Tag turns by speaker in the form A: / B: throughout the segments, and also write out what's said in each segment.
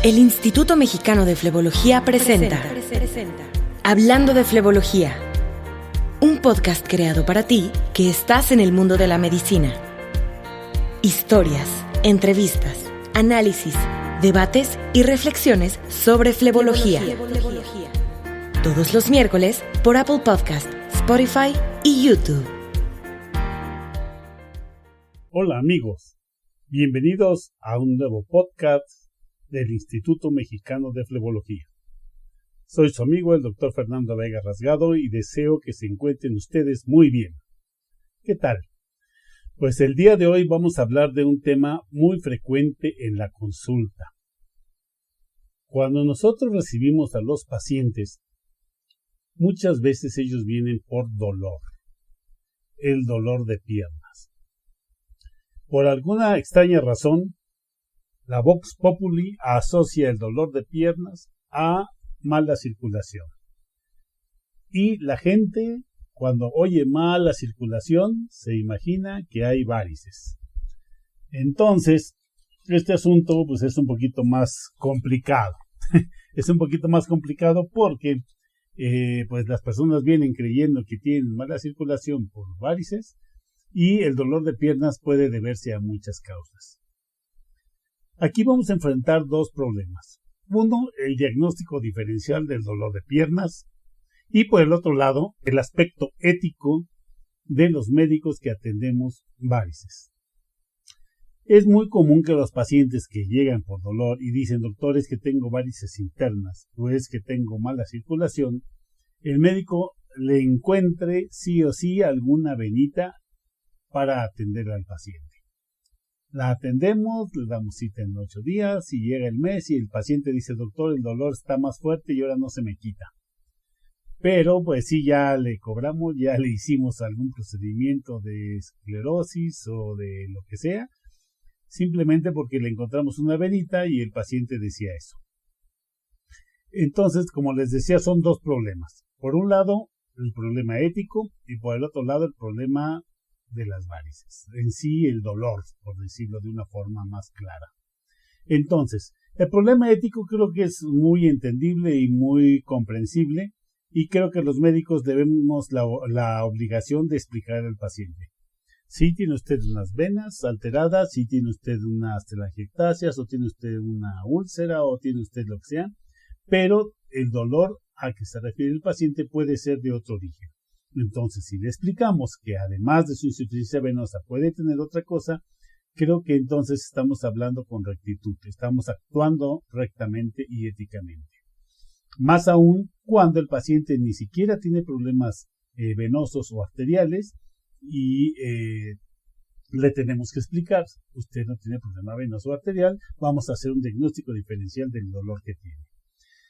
A: El Instituto Mexicano de Flebología presenta Hablando de Flebología, un podcast creado para ti que estás en el mundo de la medicina. Historias, entrevistas, análisis, debates y reflexiones sobre flebología. Todos los miércoles por Apple Podcast, Spotify y YouTube.
B: Hola amigos, bienvenidos a un nuevo podcast del Instituto Mexicano de Flebología. Soy su amigo el Dr. Fernando Vega Rasgado y deseo que se encuentren ustedes muy bien. ¿Qué tal? Pues el día de hoy vamos a hablar de un tema muy frecuente en la consulta. Cuando nosotros recibimos a los pacientes, muchas veces ellos vienen por dolor, el dolor de piernas. Por alguna extraña razón, la Vox Populi asocia el dolor de piernas a mala circulación. Y la gente, cuando oye mala circulación, se imagina que hay varices. Entonces, este asunto pues es un poquito más complicado. Es un poquito más complicado porque pues las personas vienen creyendo que tienen mala circulación por varices y el dolor de piernas puede deberse a muchas causas. Aquí vamos a enfrentar dos problemas. Uno, el diagnóstico diferencial del dolor de piernas y por el otro lado, el aspecto ético de los médicos que atendemos varices. Es muy común que los pacientes que llegan por dolor y dicen, doctor, es que tengo varices internas o es que tengo mala circulación, el médico le encuentre sí o sí alguna venita para atender al paciente. La atendemos, le damos cita en 8 días y llega el mes y el paciente dice, doctor, el dolor está más fuerte y ahora no se me quita. Pero pues sí, ya le cobramos, ya le hicimos algún procedimiento de esclerosis o de lo que sea, simplemente porque le encontramos una venita y el paciente decía eso. Entonces, como les decía, son dos problemas. Por un lado, el problema ético y por el otro lado, el problema de las varices, en sí el dolor, por decirlo de una forma más clara. Entonces, el problema ético creo que es muy entendible y muy comprensible y creo que los médicos debemos la obligación de explicar al paciente. Si tiene usted unas venas alteradas, si tiene usted unas telangiectasias o tiene usted una úlcera o tiene usted lo que sea, pero el dolor a que se refiere el paciente puede ser de otro origen. Entonces, si le explicamos que además de su insuficiencia venosa puede tener otra cosa, creo que entonces estamos hablando con rectitud, estamos actuando rectamente y éticamente. Más aún cuando el paciente ni siquiera tiene problemas venosos o arteriales y le tenemos que explicar, usted no tiene problema venoso o arterial, vamos a hacer un diagnóstico diferencial del dolor que tiene.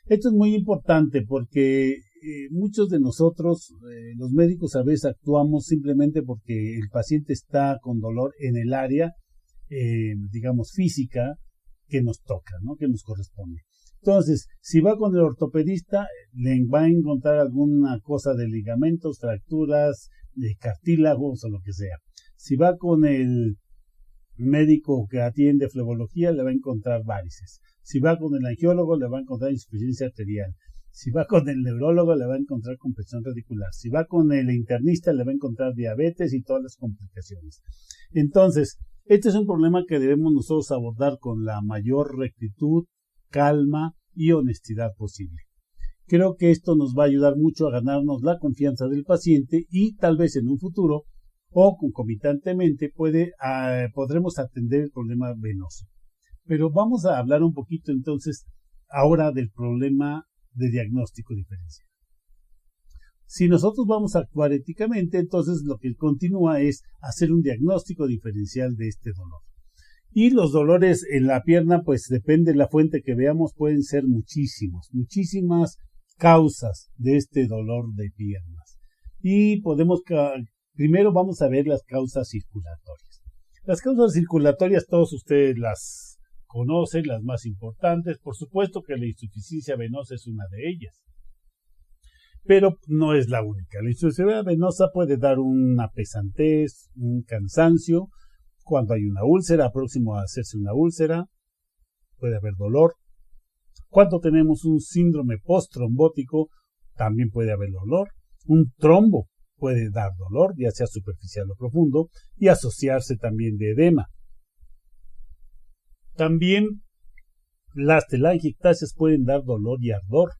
B: Esto es muy importante porque muchos de nosotros, los médicos, a veces actuamos simplemente porque el paciente está con dolor en el área, digamos, física que nos toca, ¿no? Que nos corresponde. Entonces, si va con el ortopedista, le va a encontrar alguna cosa de ligamentos, fracturas, de cartílagos o lo que sea. Si va con el médico que atiende flebología, le va a encontrar varices. Si va con el angiólogo, le va a encontrar insuficiencia arterial. Si va con el neurólogo, le va a encontrar compresión radicular. Si va con el internista, le va a encontrar diabetes y todas las complicaciones. Entonces, este es un problema que debemos nosotros abordar con la mayor rectitud, calma y honestidad posible. Creo que esto nos va a ayudar mucho a ganarnos la confianza del paciente y tal vez en un futuro o concomitantemente podremos atender el problema venoso. Pero vamos a hablar un poquito entonces ahora del problema de diagnóstico diferencial. Si nosotros vamos a actuar éticamente, entonces lo que continúa es hacer un diagnóstico diferencial de este dolor. Y los dolores en la pierna, pues depende de la fuente que veamos, pueden ser muchísimas causas de este dolor de piernas. Y primero vamos a ver las causas circulatorias. Las causas circulatorias todos ustedes las conocen, las más importantes. Por supuesto que la insuficiencia venosa es una de ellas, pero no es la única. La insuficiencia venosa puede dar una pesantez, un cansancio. Cuando hay una úlcera, próximo a hacerse una úlcera, puede haber dolor. Cuando tenemos un síndrome postrombótico, también puede haber dolor. Un trombo puede dar dolor, ya sea superficial o profundo, y asociarse también de edema. También las telangiectasias pueden dar dolor y ardor.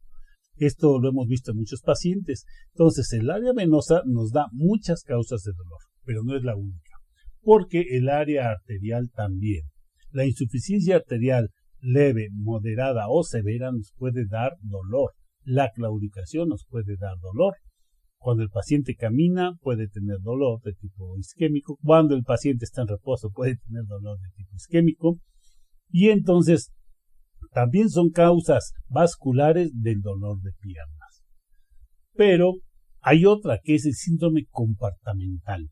B: Esto lo hemos visto en muchos pacientes. Entonces, el área venosa nos da muchas causas de dolor, pero no es la única, porque el área arterial también. La insuficiencia arterial leve, moderada o severa nos puede dar dolor. La claudicación nos puede dar dolor. Cuando el paciente camina puede tener dolor de tipo isquémico. Cuando el paciente está en reposo puede tener dolor de tipo isquémico. Y entonces también son causas vasculares del dolor de piernas. Pero hay otra que es el síndrome compartimental.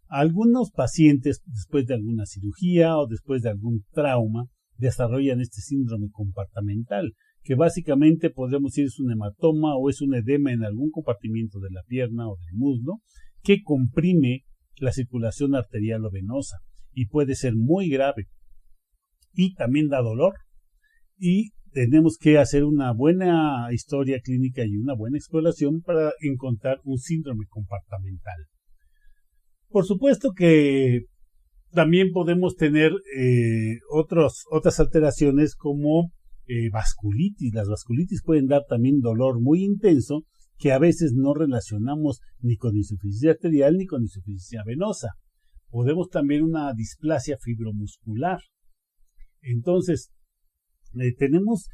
B: Algunos pacientes, después de alguna cirugía o después de algún trauma, desarrollan este síndrome compartimental, que básicamente podemos decir es un hematoma o es un edema en algún compartimiento de la pierna o del muslo que comprime la circulación arterial o venosa y puede ser muy grave y también da dolor. Y tenemos que hacer una buena historia clínica y una buena exploración para encontrar un síndrome compartimental. Por supuesto que también podemos tener otras alteraciones como vasculitis. Las vasculitis pueden dar también dolor muy intenso que a veces no relacionamos ni con insuficiencia arterial ni con insuficiencia venosa. Podemos también una displasia fibromuscular. Entonces, tenemos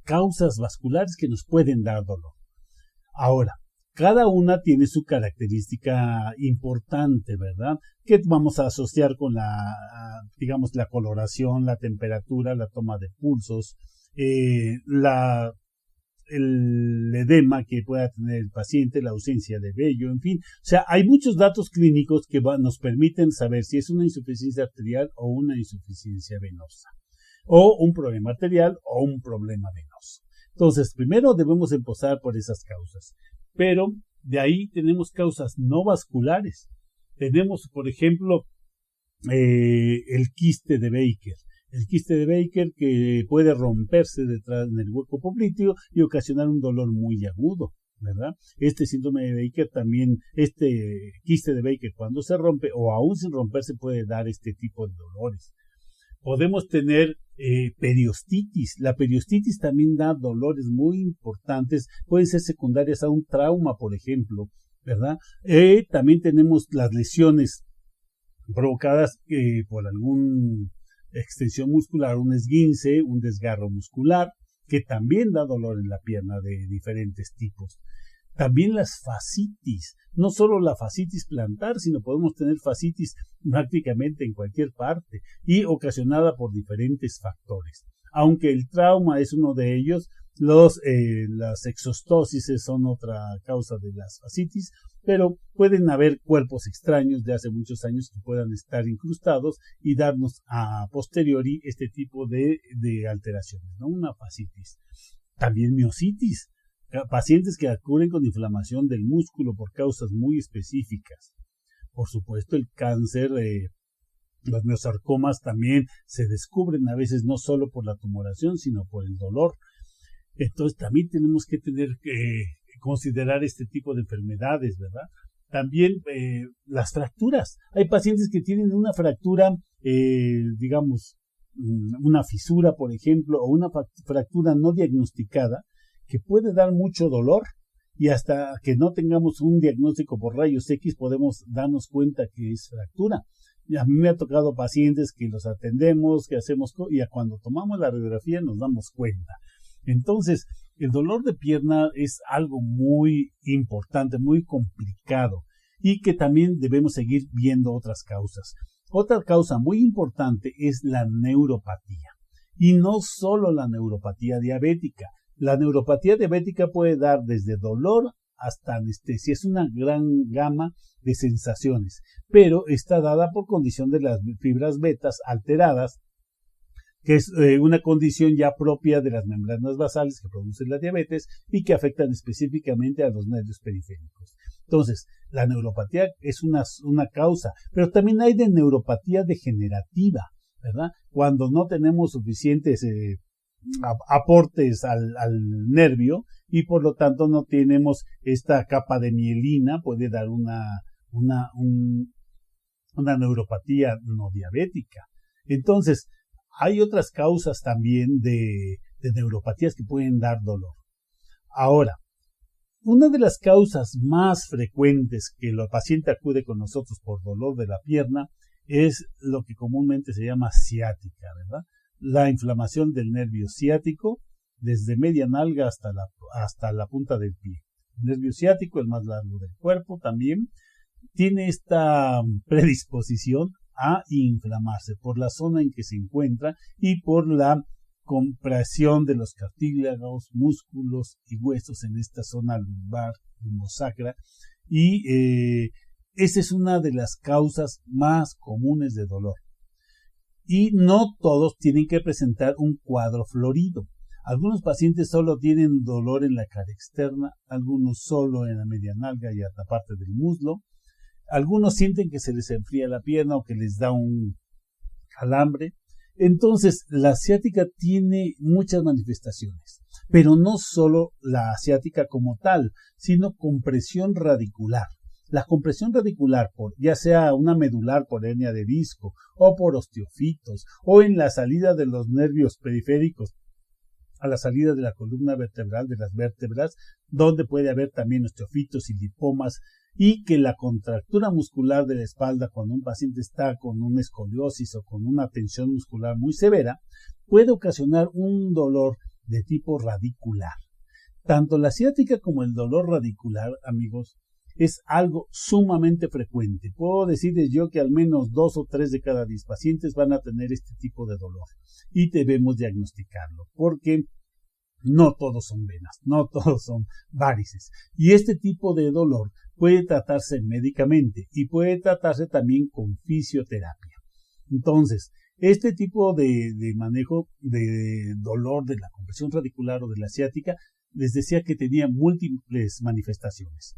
B: causas vasculares que nos pueden dar dolor. Ahora, cada una tiene su característica importante, ¿verdad? Que vamos a asociar con la coloración, la temperatura, la toma de pulsos, el edema que pueda tener el paciente, la ausencia de vello, en fin. O sea, hay muchos datos clínicos que nos permiten saber si es una insuficiencia arterial o una insuficiencia venosa, o un problema arterial o un problema venoso. Entonces, primero debemos empezar por esas causas. Pero de ahí tenemos causas no vasculares. Tenemos, por ejemplo, el quiste de Baker. El quiste de Baker que puede romperse detrás del hueco popliteo y ocasionar un dolor muy agudo, ¿verdad? Este síndrome de Baker también, este quiste de Baker cuando se rompe o aún sin romperse puede dar este tipo de dolores. Podemos tener periostitis. La periostitis también da dolores muy importantes. Pueden ser secundarias a un trauma, por ejemplo, ¿verdad? También tenemos las lesiones provocadas por alguna extensión muscular, un esguince, un desgarro muscular, que también da dolor en la pierna de diferentes tipos. También las fascitis, no solo la fascitis plantar, sino podemos tener fascitis prácticamente en cualquier parte y ocasionada por diferentes factores. Aunque el trauma es uno de ellos, las exostosis son otra causa de las fascitis, pero pueden haber cuerpos extraños de hace muchos años que puedan estar incrustados y darnos a posteriori este tipo de alteraciones, ¿no? Una fascitis. También miositis. Pacientes que ocurren con inflamación del músculo por causas muy específicas. Por supuesto, el cáncer, los miosarcomas también se descubren a veces no solo por la tumoración, sino por el dolor. Entonces, también tenemos que considerar este tipo de enfermedades, ¿verdad? También las fracturas. Hay pacientes que tienen una fractura, una fisura, por ejemplo, o una fractura no diagnosticada, que puede dar mucho dolor y hasta que no tengamos un diagnóstico por rayos X podemos darnos cuenta que es fractura. Y a mí me ha tocado pacientes que los atendemos, que hacemos y cuando tomamos la radiografía nos damos cuenta. Entonces, el dolor de pierna es algo muy importante, muy complicado y que también debemos seguir viendo otras causas. Otra causa muy importante es la neuropatía y no solo la neuropatía diabética. La neuropatía diabética puede dar desde dolor hasta anestesia. Es una gran gama de sensaciones, pero está dada por condición de las fibras betas alteradas, que es una condición ya propia de las membranas basales que producen la diabetes y que afectan específicamente a los nervios periféricos. Entonces, la neuropatía es una causa, pero también hay de neuropatía degenerativa, ¿verdad? Cuando no tenemos suficientes aportes al nervio y por lo tanto no tenemos esta capa de mielina, puede dar una neuropatía no diabética. Entonces, hay otras causas también de neuropatías que pueden dar dolor. Ahora, una de las causas más frecuentes que el paciente acude con nosotros por dolor de la pierna es lo que comúnmente se llama ciática, ¿verdad? La inflamación del nervio ciático desde media nalga hasta la punta del pie. El nervio ciático, el más largo del cuerpo, también tiene esta predisposición a inflamarse por la zona en que se encuentra y por la compresión de los cartílagos, músculos y huesos en esta zona lumbar, lumbosacra, y esa es una de las causas más comunes de dolor. Y no todos tienen que presentar un cuadro florido. Algunos pacientes solo tienen dolor en la cara externa, algunos solo en la media nalga y hasta parte del muslo. Algunos sienten que se les enfría la pierna o que les da un calambre. Entonces, la ciática tiene muchas manifestaciones, pero no solo la ciática como tal, sino compresión radicular. La compresión radicular, ya sea una medular por hernia de disco o por osteofitos o en la salida de los nervios periféricos a la salida de la columna vertebral, de las vértebras, donde puede haber también osteofitos y lipomas, y que la contractura muscular de la espalda cuando un paciente está con una escoliosis o con una tensión muscular muy severa, puede ocasionar un dolor de tipo radicular. Tanto la ciática como el dolor radicular, amigos, es algo sumamente frecuente. Puedo decirles yo que al menos 2 o 3 de cada 10 pacientes van a tener este tipo de dolor y debemos diagnosticarlo porque no todos son venas, no todos son varices. Y este tipo de dolor puede tratarse médicamente y puede tratarse también con fisioterapia. Entonces, este tipo de manejo de dolor de la compresión radicular o de la ciática, les decía que tenía múltiples manifestaciones.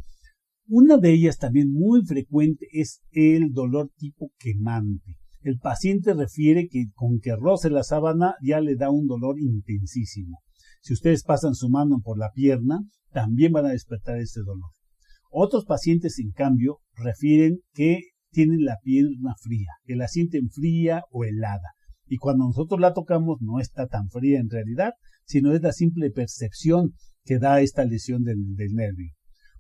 B: Una de ellas también muy frecuente es el dolor tipo quemante. El paciente refiere que con que roce la sábana ya le da un dolor intensísimo. Si ustedes pasan su mano por la pierna, también van a despertar este dolor. Otros pacientes, en cambio, refieren que tienen la pierna fría, que la sienten fría o helada. Y cuando nosotros la tocamos no está tan fría en realidad, sino es la simple percepción que da esta lesión del nervio.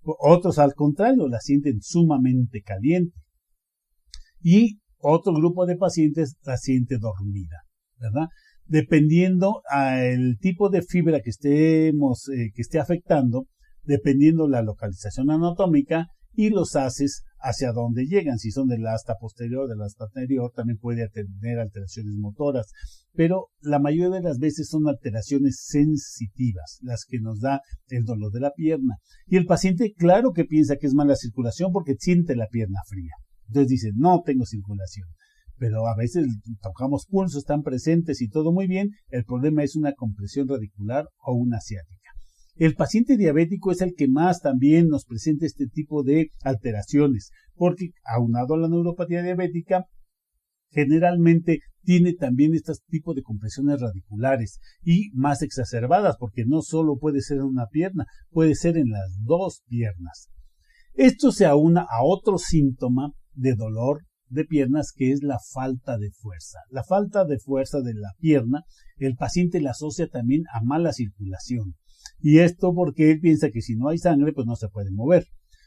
B: Otros, al contrario, la sienten sumamente caliente. Y otro grupo de pacientes la siente dormida, ¿verdad? Dependiendo el tipo de fibra que esté afectando, dependiendo la localización anatómica y los haces hacia dónde llegan. Si son del asta posterior, del asta anterior, también puede tener alteraciones motoras. Pero la mayoría de las veces son alteraciones sensitivas las que nos da el dolor de la pierna. Y el paciente, claro que piensa que es mala circulación porque siente la pierna fría. Entonces dice, no tengo circulación. Pero a veces tocamos pulsos, están presentes y todo muy bien. El problema es una compresión radicular o una ciática. El paciente diabético es el que más también nos presenta este tipo de alteraciones, porque aunado a la neuropatía diabética, generalmente tiene también este tipo de compresiones radiculares y más exacerbadas, porque no solo puede ser en una pierna, puede ser en las dos piernas. Esto se aúna a otro síntoma de dolor de piernas, que es la falta de fuerza. La falta de fuerza de la pierna, el paciente la asocia también a mala circulación. Y esto porque él piensa que si no hay sangre, pues no se puede mover.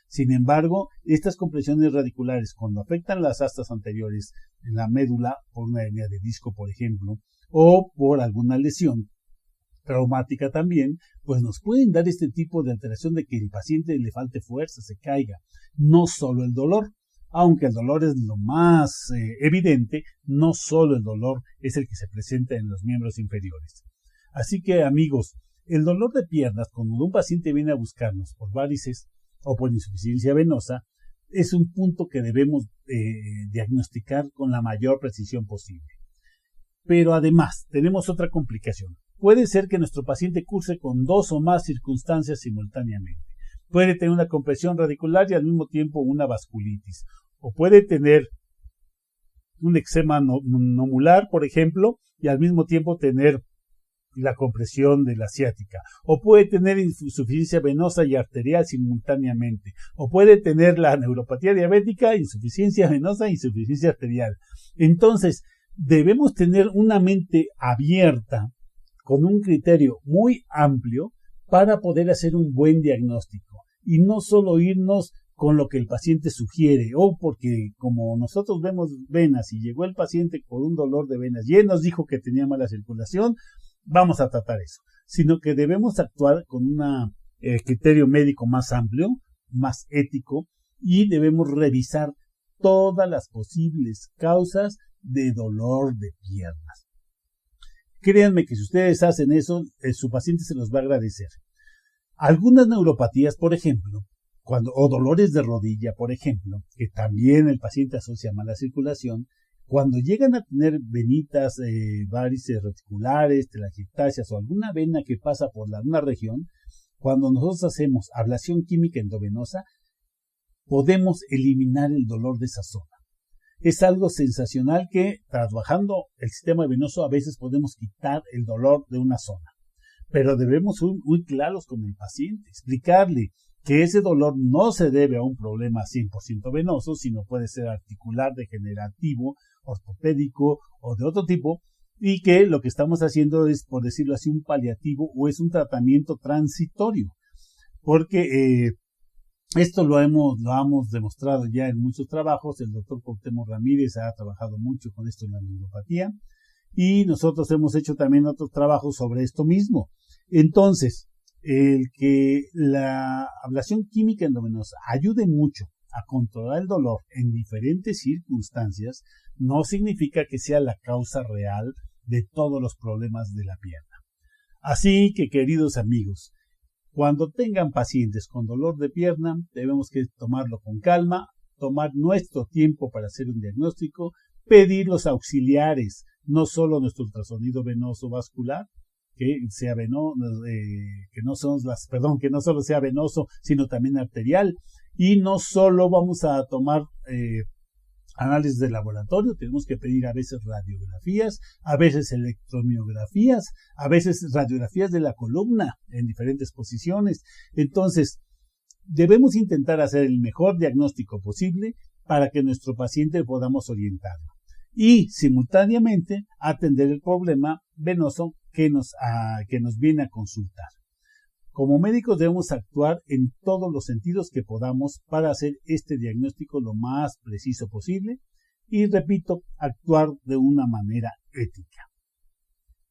B: Sin embargo, estas compresiones radiculares, cuando afectan las astas anteriores en la médula, por una hernia de disco, por ejemplo, o por alguna lesión traumática también, pues nos pueden dar este tipo de alteración de que el paciente le falte fuerza, se caiga. No solo el dolor, aunque el dolor es lo más evidente, no solo el dolor es el que se presenta en los miembros inferiores. Así que, amigos, el dolor de piernas, cuando un paciente viene a buscarnos por varices o por insuficiencia venosa, es un punto que debemos diagnosticar con la mayor precisión posible. Pero además, tenemos otra complicación. Puede ser que nuestro paciente curse con 2 o más circunstancias simultáneamente. Puede tener una compresión radicular y al mismo tiempo una vasculitis. O puede tener un eczema nomular, por ejemplo, y al mismo tiempo tener la compresión de la ciática, o puede tener insuficiencia venosa y arterial simultáneamente, o puede tener la neuropatía diabética, insuficiencia venosa e insuficiencia arterial. Entonces, debemos tener una mente abierta, con un criterio muy amplio, para poder hacer un buen diagnóstico, y no solo irnos con lo que el paciente sugiere, o porque como nosotros vemos venas y llegó el paciente por un dolor de venas y él nos dijo que tenía mala circulación, vamos a tratar eso, sino que debemos actuar con un criterio médico más amplio, más ético, y debemos revisar todas las posibles causas de dolor de piernas. Créanme que si ustedes hacen eso, su paciente se los va a agradecer. Algunas neuropatías, por ejemplo, o dolores de rodilla, por ejemplo, que también el paciente asocia a mala circulación, cuando llegan a tener venitas, varices reticulares, telangiectasias o alguna vena que pasa por alguna región, cuando nosotros hacemos ablación química endovenosa, podemos eliminar el dolor de esa zona. Es algo sensacional que, trabajando el sistema venoso, a veces podemos quitar el dolor de una zona. Pero debemos ser muy claros con el paciente, explicarle que ese dolor no se debe a un problema 100% venoso, sino puede ser articular, degenerativo, ortopédico o de otro tipo, y que lo que estamos haciendo es, por decirlo así, un paliativo o es un tratamiento transitorio, porque esto lo hemos demostrado ya en muchos trabajos. El doctor Cuauhtémoc Ramírez ha trabajado mucho con esto en la neuropatía, y nosotros hemos hecho también otros trabajos sobre esto mismo. Entonces, el que la ablación química endovenosa ayude mucho a controlar el dolor en diferentes circunstancias no significa que sea la causa real de todos los problemas de la pierna. Así que, queridos amigos, cuando tengan pacientes con dolor de pierna, debemos que tomarlo con calma, tomar nuestro tiempo para hacer un diagnóstico, pedir los auxiliares, no solo nuestro ultrasonido venoso vascular, que no solo sea venoso, sino también arterial, y no solo vamos a tomar análisis de laboratorio, tenemos que pedir a veces radiografías, a veces electromiografías, a veces radiografías de la columna en diferentes posiciones. Entonces, debemos intentar hacer el mejor diagnóstico posible para que nuestro paciente podamos orientarlo y simultáneamente atender el problema venoso que nos viene a consultar. Como médicos debemos actuar en todos los sentidos que podamos para hacer este diagnóstico lo más preciso posible y, repito, actuar de una manera ética.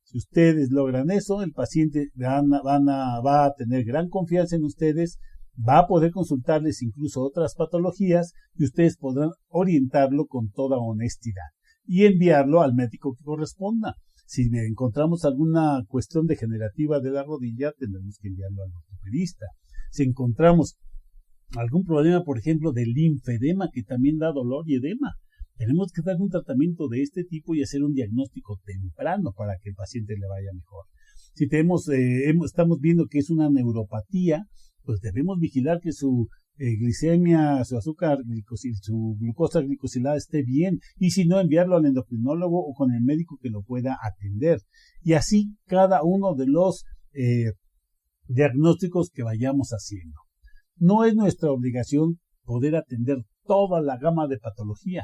B: Si ustedes logran eso, el paciente va a tener gran confianza en ustedes, va a poder consultarles incluso otras patologías y ustedes podrán orientarlo con toda honestidad y enviarlo al médico que corresponda. Si encontramos alguna cuestión degenerativa de la rodilla, tendremos que enviarlo al ortopedista. Si encontramos algún problema, por ejemplo, de linfedema, que también da dolor y edema, tenemos que dar un tratamiento de este tipo y hacer un diagnóstico temprano para que el paciente le vaya mejor. Si estamos viendo que es una neuropatía, pues debemos vigilar que su glicemia, su azúcar, su glucosa glicosilada esté bien, y si no, enviarlo al endocrinólogo o con el médico que lo pueda atender. Y así cada uno de los diagnósticos que vayamos haciendo. No es nuestra obligación poder atender toda la gama de patología,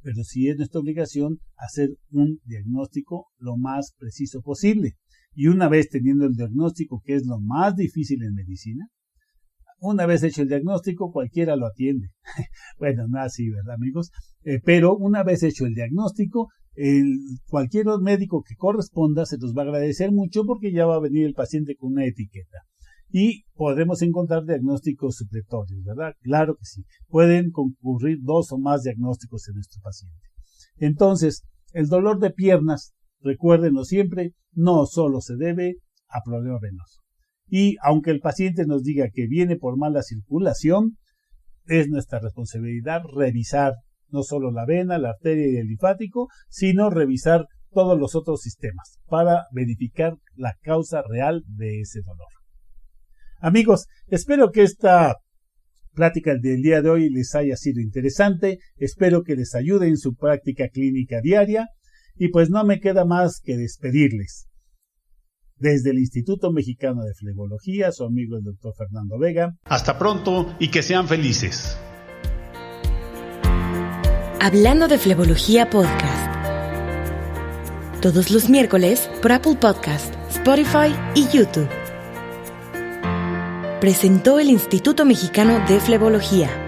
B: pero sí es nuestra obligación hacer un diagnóstico lo más preciso posible. Y una vez teniendo el diagnóstico, que es lo más difícil en medicina, una vez hecho el diagnóstico, cualquiera lo atiende. Bueno, no así, ¿verdad, amigos? Pero una vez hecho el diagnóstico, cualquier médico que corresponda se los va a agradecer mucho porque ya va a venir el paciente con una etiqueta. Y podremos encontrar diagnósticos supletorios, ¿verdad? Claro que sí. Pueden concurrir 2 o más diagnósticos en nuestro paciente. Entonces, el dolor de piernas, recuérdenlo siempre, no solo se debe a problema venoso. Y aunque el paciente nos diga que viene por mala circulación, es nuestra responsabilidad revisar no solo la vena, la arteria y el linfático, sino revisar todos los otros sistemas para verificar la causa real de ese dolor. Amigos, espero que esta plática del día de hoy les haya sido interesante, espero que les ayude en su práctica clínica diaria y pues no me queda más que despedirles. Desde el Instituto Mexicano de Flebología, su amigo el doctor Fernando Vega.
C: Hasta pronto y que sean felices.
A: Hablando de Flebología Podcast. Todos los miércoles por Apple Podcast, Spotify y YouTube. Presentó el Instituto Mexicano de Flebología.